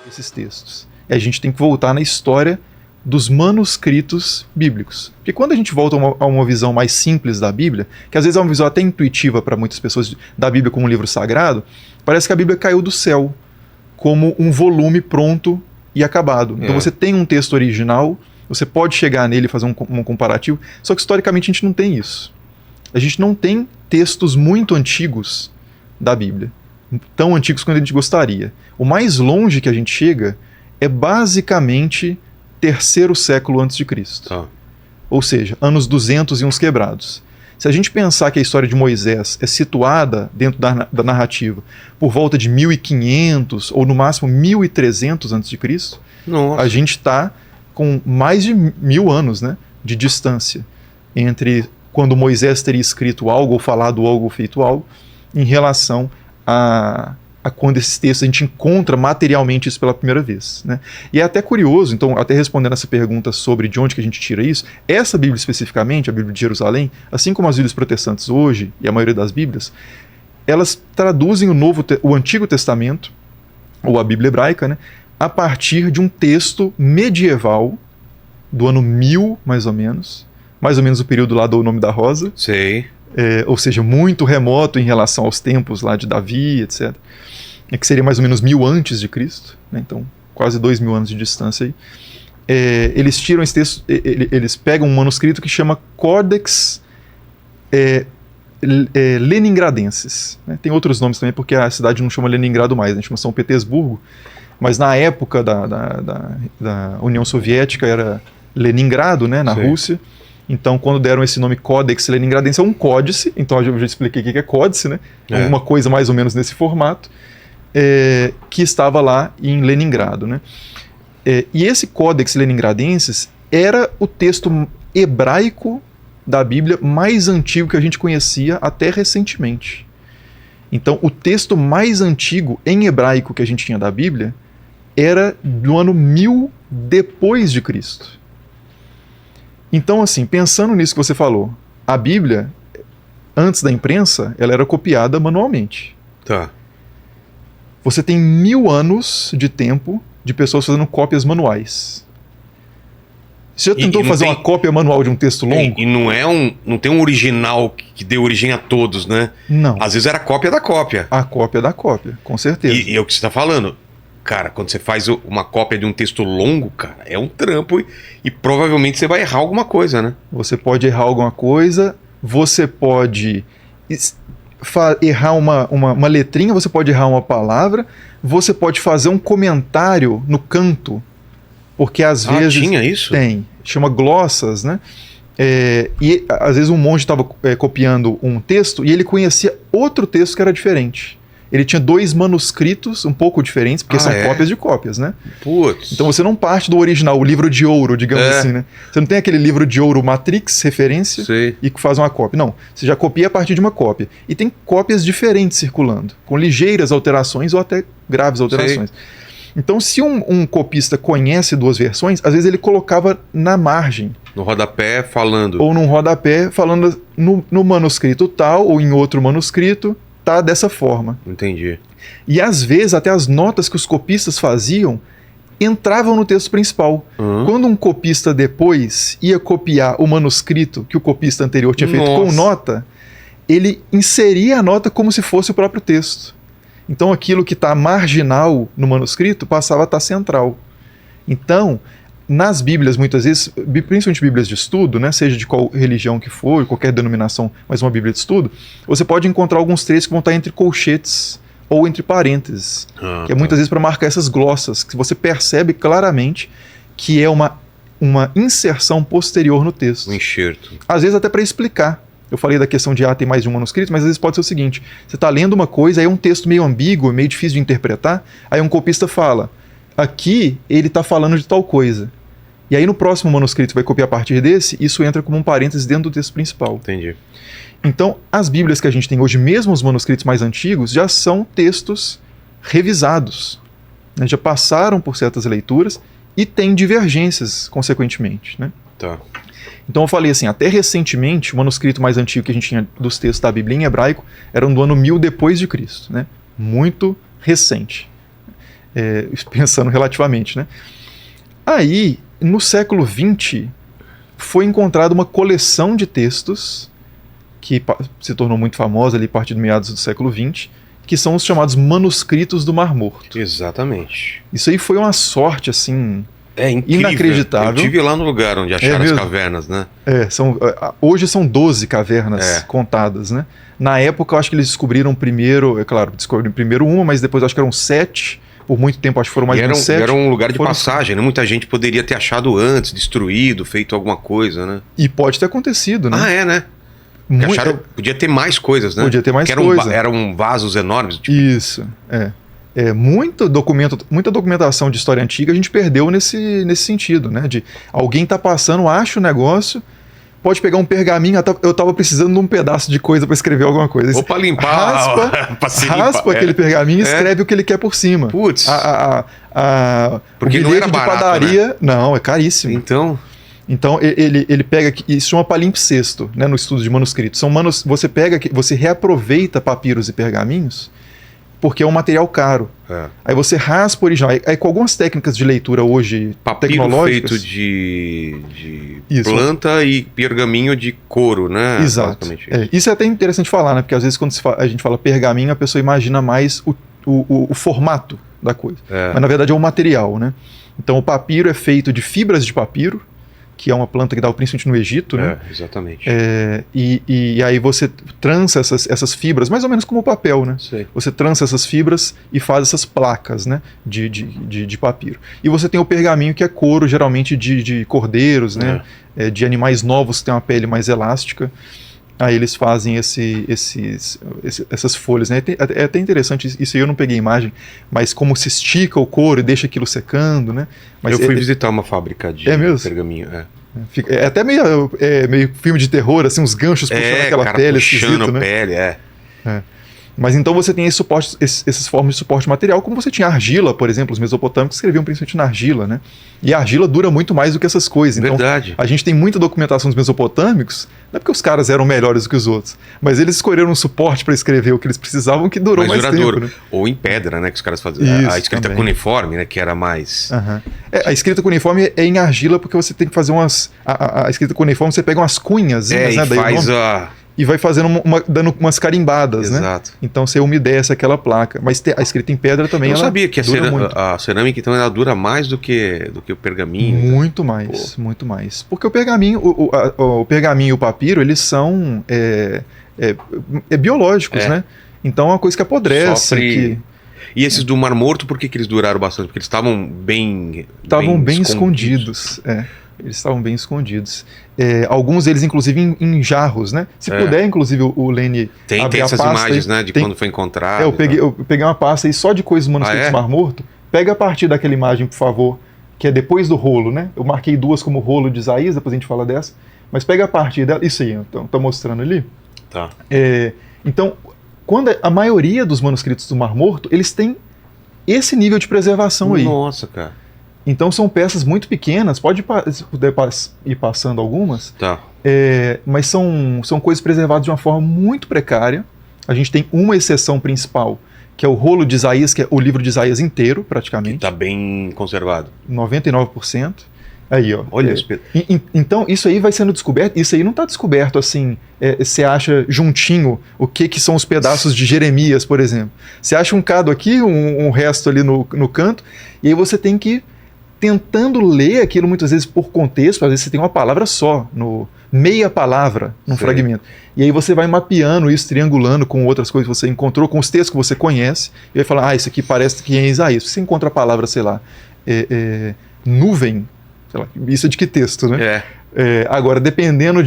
esses textos. E a gente tem que voltar na história dos manuscritos bíblicos. Porque quando a gente volta a uma visão mais simples da Bíblia, que às vezes é uma visão até intuitiva para muitas pessoas da Bíblia como um livro sagrado, parece que a Bíblia caiu do céu como um volume pronto e acabado. Então você tem um texto original, você pode chegar nele e fazer um comparativo, só que historicamente a gente não tem isso. A gente não tem textos muito antigos da Bíblia, tão antigos quanto a gente gostaria. O mais longe que a gente chega é basicamente 3º século antes de Cristo. Ou seja, anos 200 e uns quebrados. Se a gente pensar que a história de Moisés é situada dentro da narrativa por volta de 1500 ou no máximo 1300 antes de Cristo, a gente está com mais de 1000 anos, né, de distância entre quando Moisés teria escrito algo ou falado algo ou feito algo em relação a quando esses textos a gente encontra materialmente isso pela primeira vez, né? E é até curioso, então, até respondendo essa pergunta sobre de onde que a gente tira isso, essa Bíblia especificamente, a Bíblia de Jerusalém, assim como as Bíblias protestantes hoje, e a maioria das Bíblias, elas traduzem o Antigo Testamento, ou a Bíblia hebraica, né, a partir de um texto medieval do ano 1000, mais ou menos o período lá do Nome da Rosa. Sei. Ou seja, muito remoto em relação aos tempos lá de Davi, etc. Que seria mais ou menos 1000 antes de Cristo, né? Então quase 2000 anos de distância aí. Eles tiram esse texto, eles pegam um manuscrito que chama Codex Leningradenses, né? Tem outros nomes também, porque a cidade não chama Leningrado mais, né? Chama São Petersburgo, mas na época da União Soviética era Leningrado, né? Na Rússia. Então, quando deram esse nome Codex Leningradense, é um códice, então eu já expliquei o que é códice, né? Alguma coisa mais ou menos nesse formato, que estava lá em Leningrado, né? E esse Codex Leningradenses era o texto hebraico da Bíblia mais antigo que a gente conhecia até recentemente. Então, o texto mais antigo em hebraico que a gente tinha da Bíblia era do ano 1000 depois de Cristo. Então, assim, pensando nisso que você falou, a Bíblia, antes da imprensa, ela era copiada manualmente. Você tem 1000 anos de tempo de pessoas fazendo cópias manuais. Você já tentou fazer uma cópia manual de um texto longo? E não tem um original que dê origem a todos, né? Não. Às vezes era a cópia da cópia. A cópia da cópia, com certeza. E é o que você está falando. Cara, quando você faz uma cópia de um texto longo, cara, é um trampo e provavelmente você vai errar alguma coisa, né? Você pode errar alguma coisa, você pode errar uma letrinha, você pode errar uma palavra, você pode fazer um comentário no canto, porque às vezes... tinha isso? Tem, chama glossas, né? E às vezes um monge estava copiando um texto e ele conhecia outro texto que era diferente. Ele tinha 2 manuscritos um pouco diferentes, porque são cópias de cópias, né? Putz. Então você não parte do original, o livro de ouro, digamos assim, né? Você não tem aquele livro de ouro Matrix, referência, e faz uma cópia. Não, você já copia a partir de uma cópia. E tem cópias diferentes circulando, com ligeiras alterações ou até graves alterações. Então, se um copista conhece 2 versões, às vezes ele colocava na margem. No rodapé falando. Ou num rodapé falando no manuscrito tal, ou em outro manuscrito, tá dessa forma. Entendi. E às vezes até as notas que os copistas faziam entravam no texto principal. Quando um copista depois ia copiar o manuscrito que o copista anterior tinha feito com nota, ele inseria a nota como se fosse o próprio texto. Então aquilo que está marginal no manuscrito passava a estar central. Então, nas Bíblias, muitas vezes, principalmente Bíblias de estudo, né, seja de qual religião que for, qualquer denominação, mas uma Bíblia de estudo, você pode encontrar alguns trechos que vão estar entre colchetes ou entre parênteses, que é muitas vezes para marcar essas glossas, que você percebe claramente que é uma inserção posterior no texto. Um enxerto. Às vezes até para explicar. Eu falei da questão de ter mais de um manuscrito, mas às vezes pode ser o seguinte, você está lendo uma coisa, aí é um texto meio ambíguo, meio difícil de interpretar, aí um copista fala, aqui ele está falando de tal coisa. E aí no próximo manuscrito que vai copiar a partir desse, isso entra como um parênteses dentro do texto principal. Entendi. Então, as Bíblias que a gente tem hoje, mesmo os manuscritos mais antigos, já são textos revisados, né? Já passaram por certas leituras e tem divergências, consequentemente, né? Então eu falei assim, até recentemente, o manuscrito mais antigo que a gente tinha dos textos da Bíblia em hebraico era do ano 1000 depois de Cristo, né? Muito recente. pensando relativamente, né? Aí, no século XX, foi encontrada uma coleção de textos que se tornou muito famosa ali a partir de meados do século XX, que são os chamados manuscritos do Mar Morto. Exatamente. Isso aí foi uma sorte, assim, É incrível. inacreditável. Eu estive lá no lugar onde acharam as cavernas, né? Hoje são 12 cavernas contadas, né? Na época, eu acho que eles descobriram primeiro, descobriram primeiro uma, mas depois eu acho que eram 7. Por muito tempo, acho que foram mais de 7. Era um lugar de passagem, né? Muita gente poderia ter achado antes, destruído, feito alguma coisa, né? E pode ter acontecido, né? Né? Podia ter mais coisas, né? Podia ter mais coisas. Eram vasos enormes. Tipo... Isso, muita documentação de história antiga a gente perdeu nesse sentido, né? De alguém tá passando, acha o negócio, pode pegar um pergaminho, eu tava precisando de um pedaço de coisa para escrever alguma coisa. Ou para limpar. Raspa aquele pergaminho e escreve o que ele quer por cima. Putz. Porque não era barato, de padaria, né? Não, é caríssimo. Então ele pega, isso chama palimpsesto, né, no estudo de manuscritos. Você reaproveita papiros e pergaminhos porque é um material caro. Aí você raspa o original. Aí com algumas técnicas de leitura hoje tecnológicas... feito de planta e pergaminho de couro, né? Exato. Isso é até interessante falar, né? Porque às vezes quando a gente fala pergaminho, a pessoa imagina mais o formato da coisa. Mas na verdade é um material, né? Então o papiro é feito de fibras de papiro, que é uma planta que dá principalmente no Egito, né? Exatamente. E aí você trança essas fibras, mais ou menos como o papel, né? Sei. Você trança essas fibras e faz essas placas, né? De papiro. E você tem o pergaminho, que é couro, geralmente de cordeiros, né? De animais novos que têm uma pele mais elástica. Aí eles fazem essas folhas, né? É até interessante, isso aí eu não peguei imagem, mas como se estica o couro e deixa aquilo secando, né? Mas eu fui visitar uma fábrica de pergaminho. É até meio filme de terror, assim, uns ganchos puxando aquela pele esquisito, né? Pele, Mas então você tem essas formas de suporte material, como você tinha argila, por exemplo, os mesopotâmicos escreviam principalmente na argila, né? E a argila dura muito mais do que essas coisas. Então, verdade. A gente tem muita documentação dos mesopotâmicos, não é porque os caras eram melhores do que os outros, mas eles escolheram um suporte para escrever o que eles precisavam que durou mais tempo. Né? Ou em pedra, né? Que os caras faziam. Isso, a escrita cuneiforme, né? Que era mais... a escrita cuneiforme é em argila porque você tem que fazer umas... A escrita cuneiforme você pega umas cunhas, né? E faz e vai fazendo dando umas carimbadas, Exato. né? Então você umedece aquela placa. Mas a escrita em pedra também, eu sabia que a cerâmica, então, ela dura mais do que o pergaminho. Muito mais, muito mais. Porque o pergaminho, o pergaminho e o papiro, eles são biológicos, né? Então é uma coisa que apodrece. E esses do Mar Morto, por que eles duraram bastante? Porque eles estavam bem escondidos. Eles estavam bem escondidos. Alguns deles, inclusive, em jarros, né? Se puder, inclusive, o Lene tem abrir essas a pasta imagens, né? De quando foi encontrado. Eu peguei uma pasta aí só de coisas manuscritos do Mar Morto. Pega a partir daquela imagem, por favor, que é depois do rolo, né? Eu marquei 2 como rolo de Isaías, depois a gente fala dessa. Mas pega a partir dela. Isso aí, então, tá mostrando ali. Tá. Então, quando a maioria dos manuscritos do Mar Morto, eles têm esse nível de preservação aí. Nossa, cara. Então são peças muito pequenas, se puder ir passando algumas, mas são coisas preservadas de uma forma muito precária. A gente tem uma exceção principal, que é o rolo de Isaías, que é o livro de Isaías inteiro, praticamente. Está bem conservado. 99%. Aí, ó. Olha então, isso aí vai sendo descoberto. Isso aí não está descoberto assim. Você acha juntinho o que são os pedaços de Jeremias, por exemplo. Você acha um cado aqui, um resto ali no canto, e aí você tem que tentando ler aquilo muitas vezes por contexto, às vezes você tem uma palavra só, meia palavra num fragmento. E aí você vai mapeando isso, triangulando com outras coisas que você encontrou, com os textos que você conhece, e vai falar, isso aqui parece que é em Isaías. Você encontra a palavra, sei lá, nuvem, sei lá, isso é de que texto, né? Agora, dependendo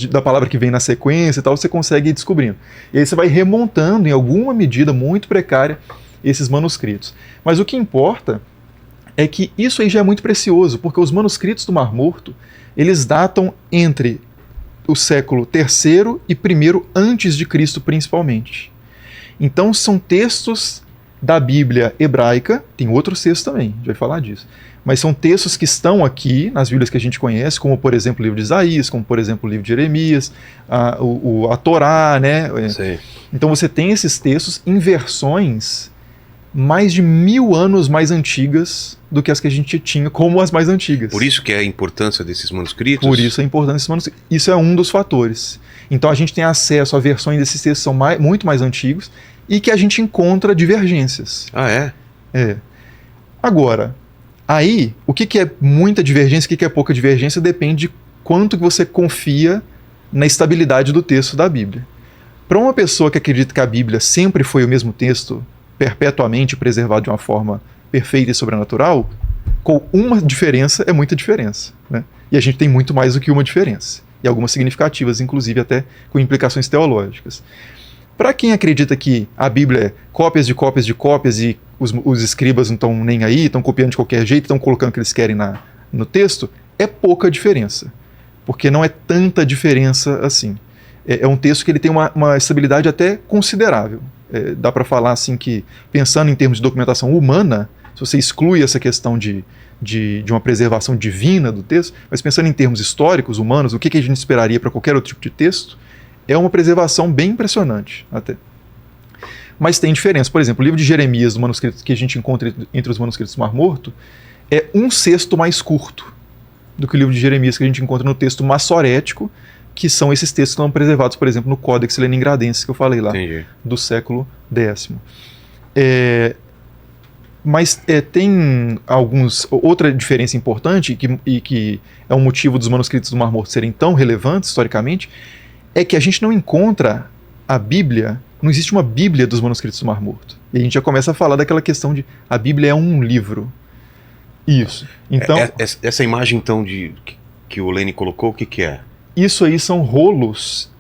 da palavra que vem na sequência e tal, você consegue ir descobrindo. E aí você vai remontando, em alguma medida muito precária, esses manuscritos. Mas o que importa é que isso aí já é muito precioso, porque os manuscritos do Mar Morto, eles datam entre o século III e I antes de Cristo, principalmente. Então são textos da Bíblia hebraica, tem outros textos também, a gente vai falar disso, mas são textos que estão aqui nas Bíblias que a gente conhece, como por exemplo o livro de Isaías, como por exemplo o livro de Jeremias, a Torá, né? Então você tem esses textos em versões mais de 1000 anos mais antigas do que as que a gente tinha como as mais antigas. Por isso que é a importância desses manuscritos? Por isso a importância desses manuscritos. Isso é um dos fatores. Então a gente tem acesso a versões desses textos que são muito mais antigos e que a gente encontra divergências. Ah, é? É. Agora, aí, o que é muita divergência e o que é pouca divergência depende de quanto que você confia na estabilidade do texto da Bíblia. Para uma pessoa que acredita que a Bíblia sempre foi o mesmo texto, perpetuamente preservado de uma forma perfeita e sobrenatural, com uma diferença é muita diferença, né? E a gente tem muito mais do que uma diferença. E algumas significativas, inclusive até com implicações teológicas. Para quem acredita que a Bíblia é cópias de cópias de cópias e os escribas não estão nem aí, estão copiando de qualquer jeito, estão colocando o que eles querem no texto, é pouca diferença. Porque não é tanta diferença assim. É um texto que ele tem uma estabilidade até considerável. Dá para falar assim que, pensando em termos de documentação humana, se você exclui essa questão de uma preservação divina do texto, mas pensando em termos históricos, humanos, o que a gente esperaria para qualquer outro tipo de texto, é uma preservação bem impressionante até. Mas tem diferença. Por exemplo, o livro de Jeremias, do manuscrito que a gente encontra entre os manuscritos do Mar Morto, é 1/6 mais curto do que o livro de Jeremias que a gente encontra no texto massorético, que são esses textos que estão preservados, por exemplo, no Códex Leningradense, que eu falei lá, Entendi. do século X. Mas tem outra diferença importante, e que é um motivo dos manuscritos do Mar Morto serem tão relevantes historicamente, é que a gente não encontra a Bíblia, não existe uma Bíblia dos manuscritos do Mar Morto. E a gente já começa a falar daquela questão de a Bíblia é um livro. Isso. Então, essa imagem, então, que o Lene colocou, o que é? Isso aí são rolos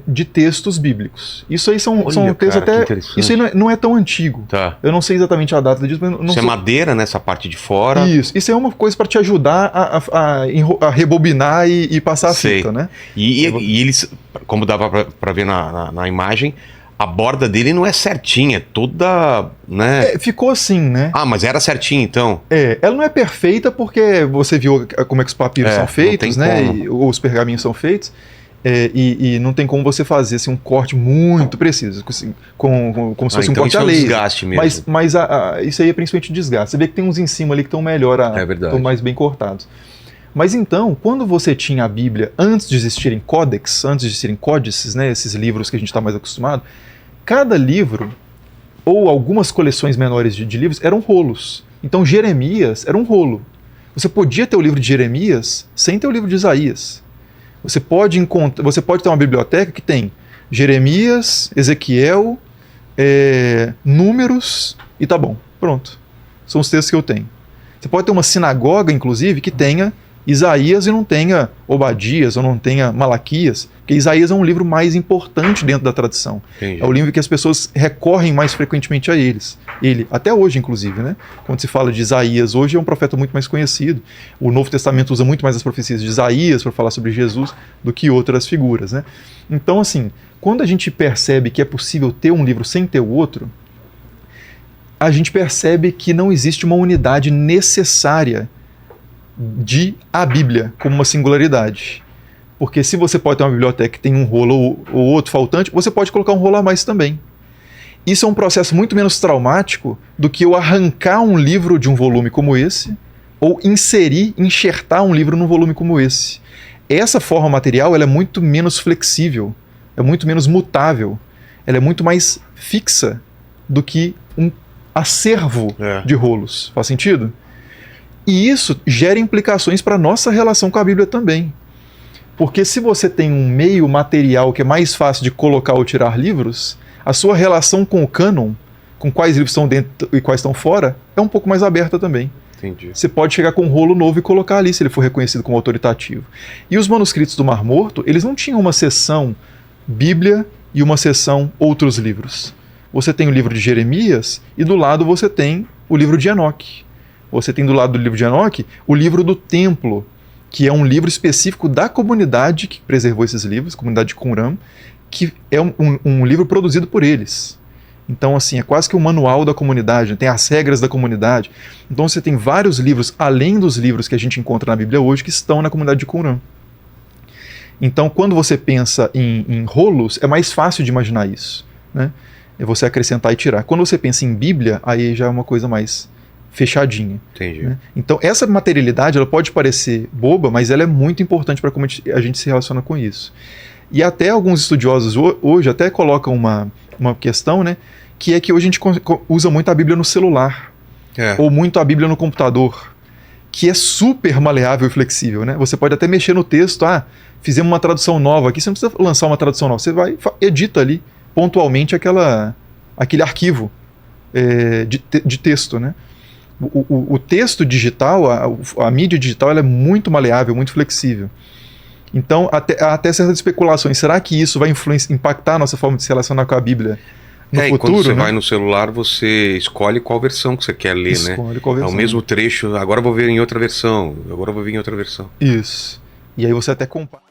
de textos bíblicos. Isso aí são textos até... Isso aí não é tão antigo. Tá. Eu não sei exatamente a data disso, mas não Isso é madeira nessa parte de fora? Isso é uma coisa para te ajudar a rebobinar e passar a fita, né? E eles, como dava para ver na imagem, a borda dele não é certinha, toda, né? Ficou assim, né? Ah, mas era certinho, então? Ela não é perfeita porque você viu como é que os papiros são feitos, né? Ou os pergaminhos são feitos. E não tem como você fazer assim, um corte muito preciso, assim, como se fosse um corte a laser. Desgaste mesmo. Mas isso aí é principalmente desgaste. Você vê que tem uns em cima ali que estão melhor, estão mais bem cortados. Mas então, quando você tinha a Bíblia, antes de existirem códex, antes de existirem códices, né, esses livros que a gente está mais acostumado, cada livro, ou algumas coleções menores de livros, eram rolos. Então Jeremias era um rolo. Você podia ter o livro de Jeremias sem ter o livro de Isaías. Você pode ter uma biblioteca que tem Jeremias, Ezequiel, Números e tá bom, pronto. São os textos que eu tenho. Você pode ter uma sinagoga, inclusive, que tenha Isaías e não tenha Obadias ou não tenha Malaquias, porque Isaías é um livro mais importante dentro da tradição. Entendi. É o livro que as pessoas recorrem mais frequentemente a ele, até hoje inclusive, né? Quando se fala de Isaías, hoje é um profeta muito mais conhecido. O Novo Testamento usa muito mais as profecias de Isaías para falar sobre Jesus do que outras figuras, né? Então, assim, quando a gente percebe que é possível ter um livro sem ter o outro, a gente percebe que não existe uma unidade necessária de a Bíblia como uma singularidade. Porque se você pode ter uma biblioteca que tem um rolo ou outro faltante, você pode colocar um rolo a mais também. Isso é um processo muito menos traumático do que eu arrancar um livro de um volume como esse ou enxertar um livro num volume como esse. Essa forma material ela é muito menos flexível, é muito menos mutável, ela é muito mais fixa do que um acervo de rolos. Faz sentido? E isso gera implicações para a nossa relação com a Bíblia também. Porque se você tem um meio material que é mais fácil de colocar ou tirar livros, a sua relação com o cânon, com quais livros estão dentro e quais estão fora, é um pouco mais aberta também. Entendi. Você pode chegar com um rolo novo e colocar ali, se ele for reconhecido como autoritativo. E os manuscritos do Mar Morto, eles não tinham uma seção Bíblia e uma seção outros livros. Você tem o livro de Jeremias e do lado você tem o livro de Enoque. Você tem do lado do livro de Enoque o livro do templo, que é um livro específico da comunidade que preservou esses livros, comunidade de Qumran, que é um livro produzido por eles. Então, assim, é quase que um manual da comunidade, né? Tem as regras da comunidade. Então você tem vários livros, além dos livros que a gente encontra na Bíblia hoje, que estão na comunidade de Qumran. Então, quando você pensa em rolos, é mais fácil de imaginar isso, né? é você acrescentar e tirar. Quando você pensa em Bíblia, aí já é uma coisa mais fechadinha. Entendi. Né? Então, essa materialidade, ela pode parecer boba, mas ela é muito importante para como a gente se relaciona com isso. E até alguns estudiosos hoje até colocam uma questão, né, que é que hoje a gente usa muito a Bíblia no celular, ou muito a Bíblia no computador, que é super maleável e flexível, né? Você pode até mexer no texto, fizemos uma tradução nova aqui, você não precisa lançar uma tradução nova, você vai, edita ali, pontualmente, aquele arquivo de texto, né? O texto digital, a mídia digital, ela é muito maleável, muito flexível. Então, até certas especulações, será que isso vai impactar a nossa forma de se relacionar com a Bíblia no futuro? E quando você vai no celular, você escolhe qual versão que você quer ler, escolhe qual versão. É o mesmo trecho, agora eu vou ver em outra versão, agora eu vou ver em outra versão. Isso. E aí você até compara.